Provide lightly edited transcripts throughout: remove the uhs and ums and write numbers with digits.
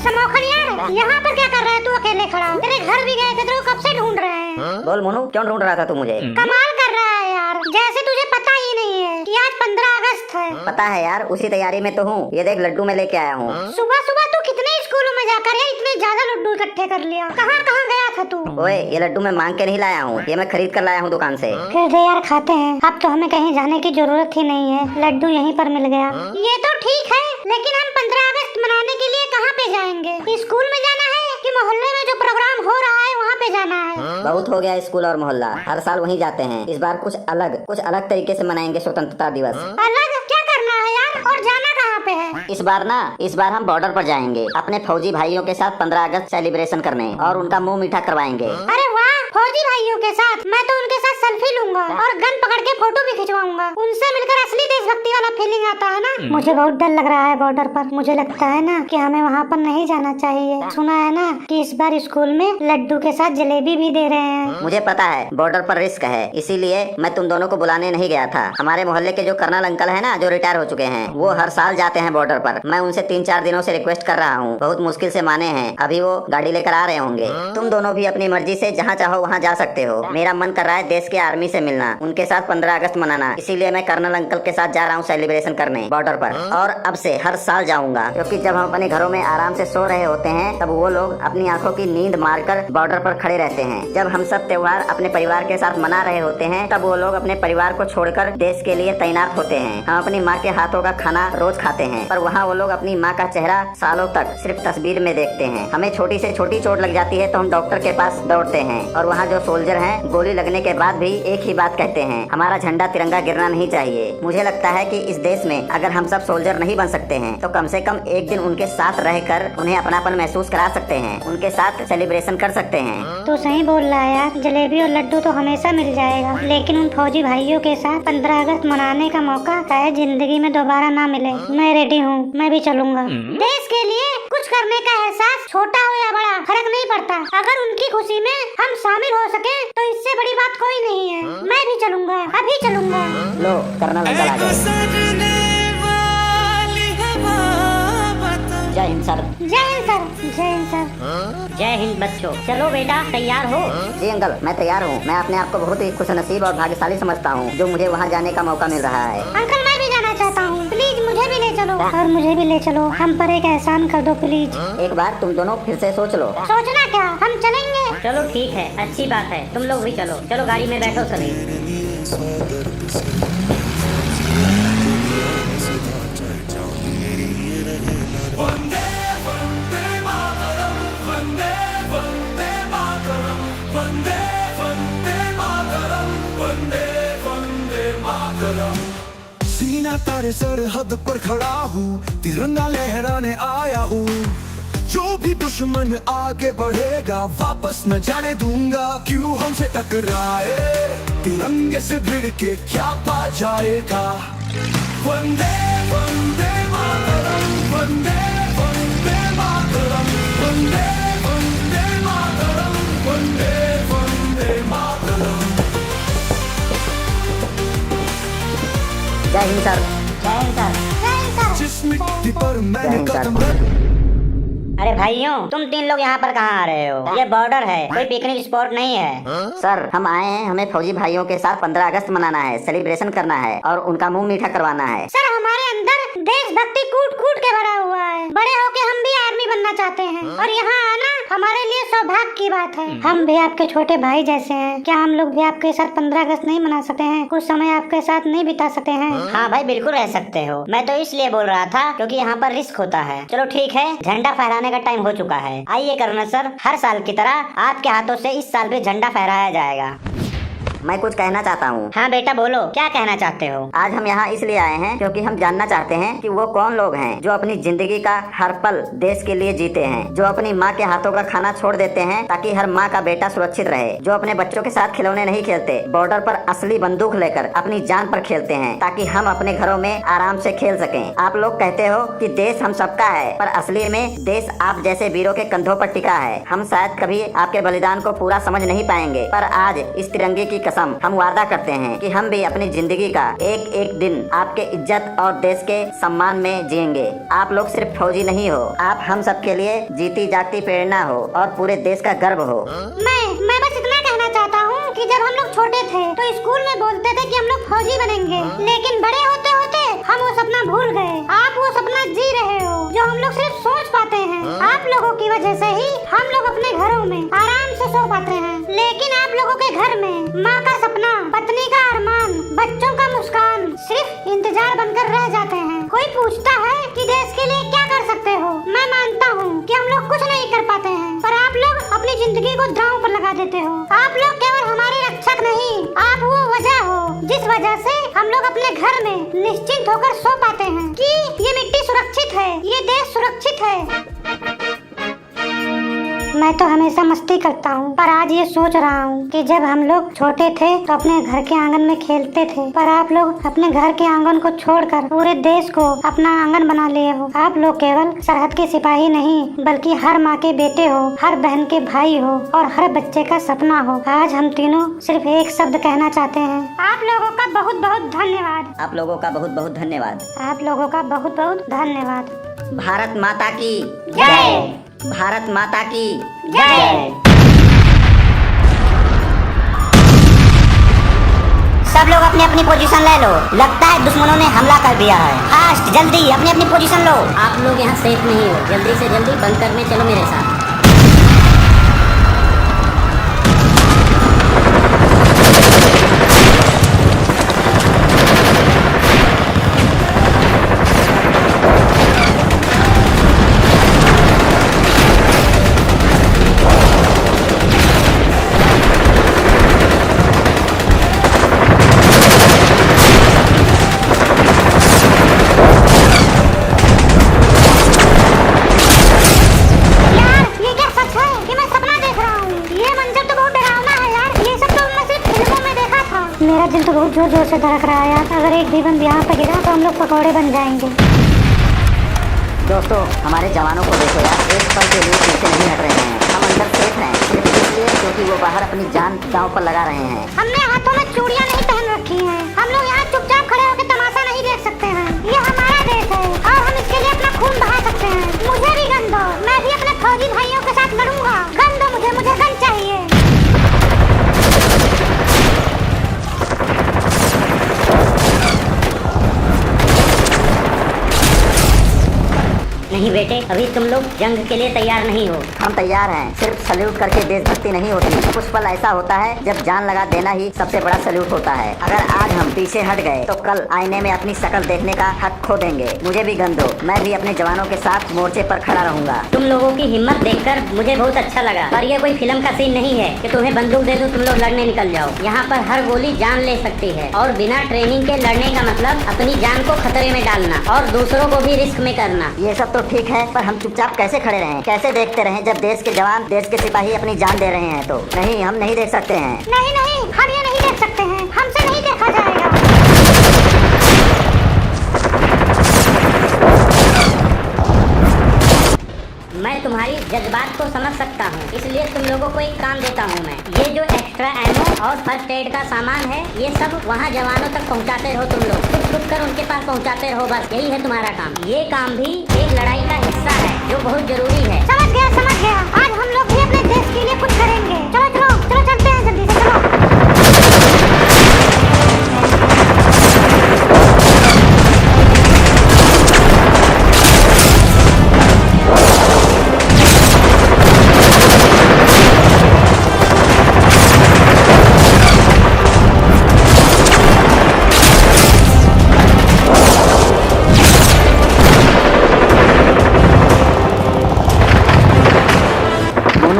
समोखन यार, यहाँ पर क्या कर रहा है तू अकेले खड़ा? तेरे घर भी गए थे, तेरे को कब से ढूंढ रहे हैं। बोल मोनू, क्यों ढूंढ रहा था तू मुझे? कमाल कर रहा है यार, जैसे तुझे पता ही नहीं है कि आज 15 अगस्त है। पता है यार, उसी तैयारी में तो हूँ। ये देख लड्डू में लेके आया हूँ। सुबह सुबह तू कितने स्कूलों में जाकर यार इतने ज्यादा लड्डू इकट्ठे कर लिया? कहाँ कहाँ गया था तू? ओए, ये लड्डू मैं मांग के नहीं लाया हूँ, ये मैं खरीद कर लाया हूँ दुकान से। फिर दे यार, खाते हैं। अब तो हमें कहीं जाने की जरूरत ही नहीं है, लड्डू यहीं पर मिल गया। ये तो ठीक है, लेकिन हम 15 अगस्त मनाने के लिए कहाँ पे जाएंगे? स्कूल में जाना है कि मोहल्ले में जो प्रोग्राम हो रहा है वहाँ पे जाना है? बहुत हो गया स्कूल और मोहल्ला, हर साल वहीं जाते हैं। इस बार कुछ अलग तरीके से मनाएंगे स्वतंत्रता दिवस। अलग क्या करना है यार, और जाना कहाँ पे है? इस बार हम बॉर्डर पर जाएंगे अपने फौजी भाइयों के साथ 15 अगस्त सेलिब्रेशन करने और उनका मुंह मीठा करवाएंगे। अरे वाह, फौजी भाइयों के साथ? मैं तो उनके साथ सेल्फी लूंगा और गन पकड़ के फोटो भी खिंचवाऊंगा। उनसे मिलकर असली देशभक्ति वाला फीलिंग आता है ना। मुझे बहुत डर लग रहा है बॉर्डर पर। मुझे लगता है ना कि हमें वहाँ पर नहीं जाना चाहिए। सुना है ना कि इस बार स्कूल में लड्डू के साथ जलेबी भी दे रहे हैं। मुझे पता है बॉर्डर पर रिस्क है, इसीलिए मैं तुम दोनों को बुलाने नहीं गया था। हमारे मोहल्ले के जो कर्नल अंकल है ना, जो रिटायर हो चुके हैं, वो हर साल जाते हैं बॉर्डर पर। मैं उनसे 3-4 दिनों से रिक्वेस्ट कर रहा हूँ, बहुत मुश्किल से माने हैं। अभी वो गाड़ी लेकर आ रहे होंगे। तुम दोनों भी अपनी मर्जी से जहाँ चाहो वहाँ जा सकते हो। मेरा मन कर रहा है देश के आर्मी से मिलना, उनके साथ 15 अगस्त मनाना। इसीलिए मैं कर्नल अंकल के साथ जा रहा हूँ सेलिब्रेशन करने बॉर्डर पर। और अब से हर साल जाऊंगा, क्योंकि जब हम अपने घरों में आराम से सो रहे होते हैं, तब वो लोग अपनी आंखों की नींद मारकर बॉर्डर पर खड़े रहते हैं। जब हम सब त्योहार अपने परिवार के साथ मना रहे होते हैं, तब वो लोग अपने परिवार को छोड़कर देश के लिए तैनात होते हैं। हम अपनी माँ के हाथों का खाना रोज खाते हैं, पर वहाँ वो लोग अपनी माँ का चेहरा सालों तक सिर्फ तस्वीर में देखते हैं। हमें छोटी से छोटी चोट लग जाती है तो हम डॉक्टर के पास दौड़ते हैं, और वहाँ जो सोल्जर हैं गोली लगने के बाद भी एक ही बात कहते हैं, हमारा झंडा तिरंगा गिरना नहीं चाहिए। मुझे लगता है कि इस देश में अगर हम सब सोल्जर नहीं बन सकते हैं, तो कम से कम एक दिन उनके साथ रहकर उन्हें अपनापन महसूस करा सकते हैं, उनके साथ सेलिब्रेशन कर सकते हैं। तो सही बोल रहा है यार, जलेबी और लड्डू तो हमेशा मिल जाएगा, लेकिन उन फौजी भाइयों के साथ 15 अगस्त मनाने का मौका शायद जिंदगी में दोबारा ना मिले। मैं रेडी हूँ, मैं भी चलूंगा। देश के लिए कुछ करने का एहसास छोटा हो या बड़ा फर्क नहीं पड़ता। अगर उनकी खुशी में हम शामिल हो सके तो इससे बड़ी बात कोई नहीं है। मैं भी चलूंगा, अभी चलूंगा। लो कर्नल अंकल आ गए। जय हिंद सर। जय हिंद सर। जय हिंद सर। जय हिंद बच्चों। चलो बेटा, तैयार हो? जी अंकल, मैं तैयार हूँ। मैं अपने आप को बहुत ही खुशनसीब और भाग्यशाली समझता हूँ जो मुझे वहाँ जाने का मौका मिल रहा है। अंकल मैं भी जाना चाहता हूँ, प्लीज मुझे भी ले चलो। और मुझे भी ले चलो, हम पर एक एहसान कर दो प्लीज। एक बार तुम दोनों फिर से सोच लो। सोचना क्या, हम चलेंगे। चलो ठीक है, अच्छी बात है, तुम लोग भी चलो। चलो गाड़ी में बैठो सभी। सीना तारे सरहद पर खड़ा हूँ, तिरंगा लहराने आया हूँ। जो भी दुश्मन आगे बढ़ेगा वापस न जाने दूंगा। क्यों हमसे टकराए, तिरंगे से भिड़ के क्या पा जाएगा। वंदे वंदे मातरम, वंदे वंदे मातरम, वंदे वंदे मातरम, वंदे वंदे मातरम। जय हिंद सर। जय हिंद सर। जय हिंद सर। जिस मिट्टी पर मैंने कदम अरे भाइयों, तुम 3 लोग यहाँ पर कहाँ आ रहे हो? ये बॉर्डर है, कोई पिकनिक स्पॉट नहीं है। सर हम आए हैं, हमें फौजी भाइयों के साथ 15 अगस्त मनाना है, सेलिब्रेशन करना है और उनका मुंह मीठा करवाना है। सर हमारे अंदर देशभक्ति कूट कूट के भरा हुआ है। बड़े होके हम भी आर्मी बनना चाहते हैं, और यहाँ आना हमारे लिए सौभाग्य की बात है। हम भी आपके छोटे भाई जैसे हैं। क्या हम लोग भी आपके साथ 15 अगस्त नहीं मना सकते हैं? कुछ समय आपके साथ नहीं बिता सकते हैं? हाँ भाई, बिल्कुल रह सकते हो। मैं तो इसलिए बोल रहा था क्योंकि यहाँ पर रिस्क होता है। चलो ठीक है, झंडा फहराने का टाइम हो चुका है। आइए कर्नल सर, हर साल की तरह आपके हाथों से इस साल भी झंडा फहराया जाएगा। मैं कुछ कहना चाहता हूँ। हाँ बेटा बोलो, क्या कहना चाहते हो? आज हम यहाँ इसलिए आए हैं क्योंकि हम जानना चाहते हैं कि वो कौन लोग हैं जो अपनी जिंदगी का हर पल देश के लिए जीते हैं, जो अपनी माँ के हाथों का खाना छोड़ देते हैं ताकि हर माँ का बेटा सुरक्षित रहे, जो अपने बच्चों के साथ खिलौने नहीं खेलते, बॉर्डर पर असली बंदूक लेकर अपनी जान पर खेलते हैं ताकि हम अपने घरों में आराम से खेल सकें। आप लोग कहते हो कि देश हम सबका है, पर असली में देश आप जैसे वीरों के कंधों पर टिका है। हम शायद कभी आपके बलिदान को पूरा समझ नहीं पाएंगे, पर आज इस तिरंगे की कसम हम वादा करते हैं कि हम भी अपनी जिंदगी का एक एक दिन आपके इज्जत और देश के सम्मान में जिएंगे। आप लोग सिर्फ फौजी नहीं हो, आप हम सब के लिए जीती जागती प्रेरणा हो और पूरे देश का गर्व हो। मैं बस इतना कहना चाहता हूँ कि जब हम लोग छोटे थे तो स्कूल में बोलते थे कि हम लोग फौजी बनेंगे, लेकिन बड़े होते होते हम वो सपना भूल गए। आप वो सपना जी रहे हो जो हम लोग सिर्फ सोच पाते हैं। आप लोगों की वजह से ही हम लोग अपने घरों में आराम से सो पाते हैं, लेकिन आप लोगों के घर में माँ का सपना, पत्नी का अरमान, बच्चों का मुस्कान सिर्फ इंतजार बनकर रह जाते हैं। कोई पूछता है कि देश के लिए क्या कर सकते हो, मैं मानता हूँ कि हम लोग कुछ नहीं कर पाते हैं, पर आप लोग अपनी जिंदगी को दांव पर लगा देते हो। आप लोग केवल हमारे रक्षक नहीं, आप वो वजह हो जिस वजह से हम लोग अपने घर में निश्चिंत होकर सो पाते हैं कि ये मिट्टी सुरक्षित है, ये देश सुरक्षित है। मैं तो हमेशा मस्ती करता हूँ, पर आज ये सोच रहा हूँ कि जब हम लोग छोटे थे तो अपने घर के आंगन में खेलते थे, पर आप लोग अपने घर के आंगन को छोड़कर पूरे देश को अपना आंगन बना लिए हो। आप लोग केवल सरहद के सिपाही नहीं, बल्कि हर माँ के बेटे हो, हर बहन के भाई हो और हर बच्चे का सपना हो। आज हम तीनों सिर्फ एक शब्द कहना चाहते हैं, आप लोगों का बहुत बहुत धन्यवाद। आप लोगों का बहुत बहुत धन्यवाद। आप लोगों का बहुत बहुत धन्यवाद। भारत माता की जय। भारत माता की जय। सब लोग अपनी अपनी पोजीशन ले लो, लगता है दुश्मनों ने हमला कर दिया है। फास्ट, जल्दी अपनी अपनी पोजीशन लो। आप लोग यहाँ सेफ नहीं हो, जल्दी से जल्दी बंकर में चलो मेरे साथ। मेरा दिल तो बहुत जोर जोर से धड़क रहा है यार। अगर एक भी बंद यहाँ पे गिरा तो हम लोग पकौड़े बन जाएंगे। दोस्तों, हमारे जवानों को देखो यार, एक पल के लिए पीछे नहीं हट रहे हैं। हम अंदर सेफ हैं सिर्फ इसलिए क्योंकि वो बाहर अपनी जान दांव पर लगा रहे हैं। हमने हाथों में चूड़ियाँ नहीं पहन रखी हैं। हम लोग यहाँ चुपचाप खड़े होकर तमाशा नहीं देख सकते हैं। ये हमारा देश है और हम इसके लिए अपना खून बहा सकते हैं। मुझे भी गन दो, मैं भी अपने फौजी भाइयों के साथ लड़ूंगा। गन दो मुझे गन चाहिए। नहीं बेटे, अभी तुम लोग जंग के लिए तैयार नहीं हो। हम तैयार हैं, सिर्फ सल्यूट करके देशभक्ति नहीं होती। कुछ पल ऐसा होता है जब जान लगा देना ही सबसे बड़ा सल्यूट होता है। अगर आज हम पीछे हट गए तो कल आईने में अपनी शक्ल देखने का हक खो देंगे। मुझे भी गन दो, मैं भी अपने जवानों के साथ मोर्चे पर खड़ा रहूंगा। तुम लोगों की हिम्मत देखकर मुझे बहुत अच्छा लगा, पर यह कोई फिल्म का सीन नहीं है कि तुम्हें बंदूक दे दूं तुम लोग लड़ने निकल जाओ। यहाँ पर हर गोली जान ले सकती है और बिना ट्रेनिंग के लड़ने का मतलब अपनी जान को खतरे में डालना और दूसरों को भी रिस्क में करना। ये सब तो ठीक है, पर हम चुपचाप कैसे खड़े रहें, कैसे देखते रहें जब देश के जवान, देश के सिपाही अपनी जान दे रहे हैं? तो नहीं, हम नहीं देख सकते हैं। नहीं, हम ये नहीं देख सकते हैं, हमसे नहीं देखा जाएगा। मैं तुम्हारी जज्बात को समझ सकता हूँ, इसलिए तुम लोगों को एक काम देता हूँ मैं। ये जो एक्स्ट्रा एमो और फर्स्ट एड का सामान है, ये सब वहाँ जवानों तक पहुँचाते रहो। तुम लोग खुद कर उनके पास पहुँचाते रहो, बस यही है तुम्हारा काम। ये काम भी एक लड़ाई का हिस्सा है जो बहुत जरूरी है। समझ गया। आज हम लोग भी अपने देश के लिए कुछ करेंगे। चलो चलते हैं जल्दी से, चलो।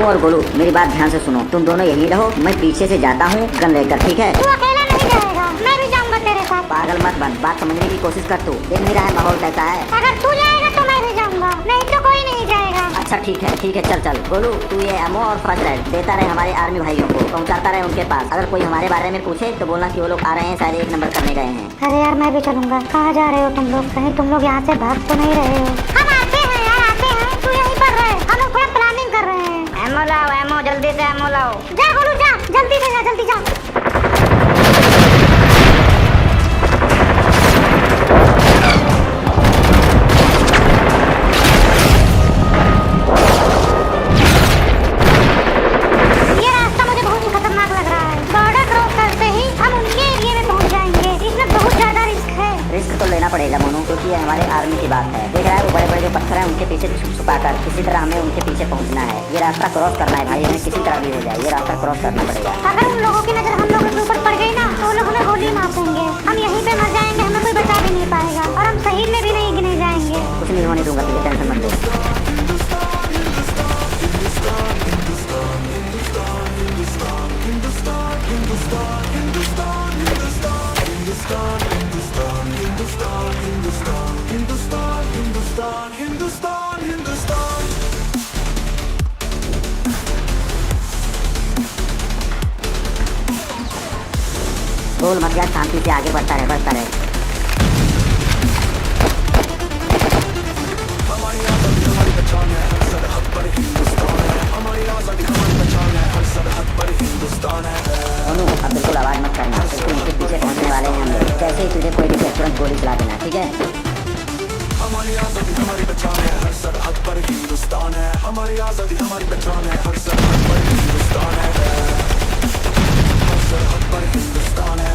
और गोलू, मेरी बात ध्यान से सुनो। तुम दोनों यही रहो, मैं पीछे से जाता हूँ गन लेकर, ठीक है? तू अकेला नहीं जाएगा, मैं भी जाऊंगा तेरे साथ। पागल मत बन, बात समझने की कोशिश कर। तू देख नहीं रहा है माहौल कैसा है? अगर तू जाएगा तो मैं भी जाऊंगा, नहीं तो कोई नहीं जाएगा। अच्छा ठीक है, चल। गोलू, तू ये एमो और फर्स्ट एड देता रहे हमारे आर्मी भाइयों को, पहुँचाता रहे उनके पास। अगर कोई हमारे बारे में पूछे तो बोलना कि वो लोग आ रहे हैं, शायद 1 नंबर करने गए हैं। अरे यार, मैं भी चलूंगा। कहाँ जा रहे हो तुम लोग? कहीं तुम लोग यहाँ से भाग तो नहीं रहे हो? हम आते हैं यार, आते हैं। तू यहीं पर रहे, हम लोग थोड़ा प्लानिंग कर रहे हैं। एमो लाओ, एमो जल्दी से एमो लाओ। जा गोलू जा, जल्दी से जा, जल्दी जा। रिस्क तो लेना पड़ेगा मोनू, क्योंकि ये हमारे आर्मी की बात है। देख रहा है वो बड़े बड़े जो पत्थर हैं उनके पीछे छुपाकर किसी तरह हमें उनके पीछे पहुंचना है। ये रास्ता क्रॉस करना है भाई, हमें किसी तरह भी हो जाए ये रास्ता क्रॉस करना पड़ेगा। अगर उन लोगों की नजर हम लोगों के ऊपर पड़ गई ना तो वो लोग हमें गोली मार देंगे, हम यहीं पे मर जाएंगे, हमें कोई बचा भी नहीं पाएगा और हम शहीद में भी नहीं गिने जाएंगे। कुछ नहीं होने दूंगा तुझे, टेंशन मत ले। बोल मत यार, शांति से आगे बढ़ता रहे, बढ़ता रहे। सोनू अब बिल्कुल आवाज मत करना, बिल्कुल उनके पीछे पहुंचने वाले हैं हम लोग। जैसे ही तुझे कोई दिखे तुरंत गोली चला देना, ठीक है? हमारी आजादी हमारी पहचान है, हर सरहद पर हिंदुस्तान है। हमारी आजादी हमारी पहचान है, हर सरहद पर हिंदुस्तान है। हर सरहद पर हिंदुस्तान है,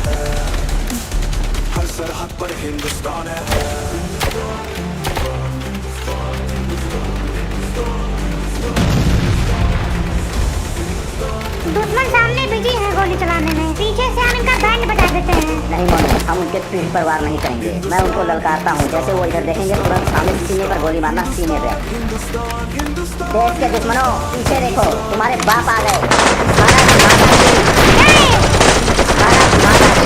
हर सरहद पर हिंदुस्तान है। दुश्मन सामने बिजी है गोली चलाने में, पीछे से हम इनका बैंड बजा देते हैं। नहीं मोनू, हम उनके पीठ पर वार नहीं करेंगे। मैं उनको ललकारता हूँ, जैसे वो इधर देखेंगे तुरंत सामने सीने पर गोली मारना, सीने पे। देश के दुश्मनों पीछे देखो, तुम्हारे बाप आ गए। भारत माता की भारत माता की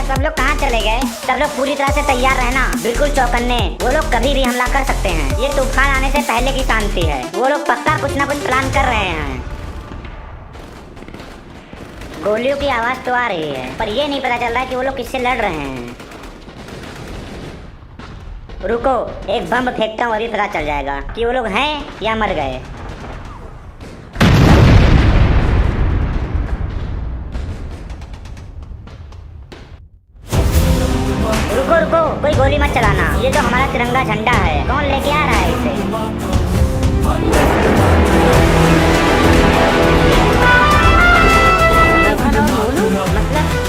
सब लोग कहाँ चले गए? सब लोग पूरी तरह से तैयार रहना, बिल्कुल चौकन्ने। वो लोग कभी भी हमला कर सकते हैं, ये तूफान आने से पहले की शांति है। वो लोग पक्का कुछ ना कुछ प्लान कर रहे हैं। गोलियों की आवाज तो आ रही है, पर ये नहीं पता चल रहा है कि वो लोग किससे लड़ रहे हैं। रुको, एक बम फेंकता हूँ, अभी पता चल जाएगा कि वो लोग हैं या मर गए। रुको रुको, कोई गोली मत चलाना, ये जो हमारा तिरंगा झंडा है, कौन लेके आ रहा है इसे? मतलब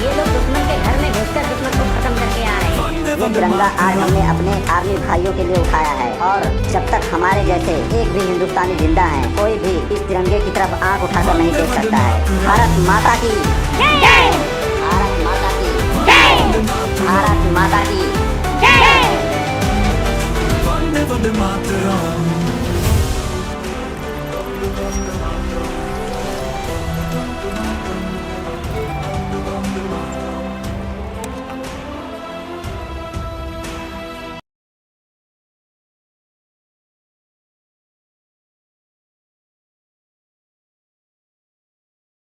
ये लोग दुश्मन के घर में घुसकर दुश्मन को खत्म करके आ रहे हैं। ये तिरंगा आज हमने अपने आर्मी भाइयों के लिए उठाया है, और जब तक हमारे जैसे एक भी हिंदुस्तानी जिंदा है, कोई भी इस तिरंगे की तरफ आंख उठाकर नहीं देख सकता है। भारत माता की जय! भारत माता की जय! भारत माता की वंदे वंदे मातरम।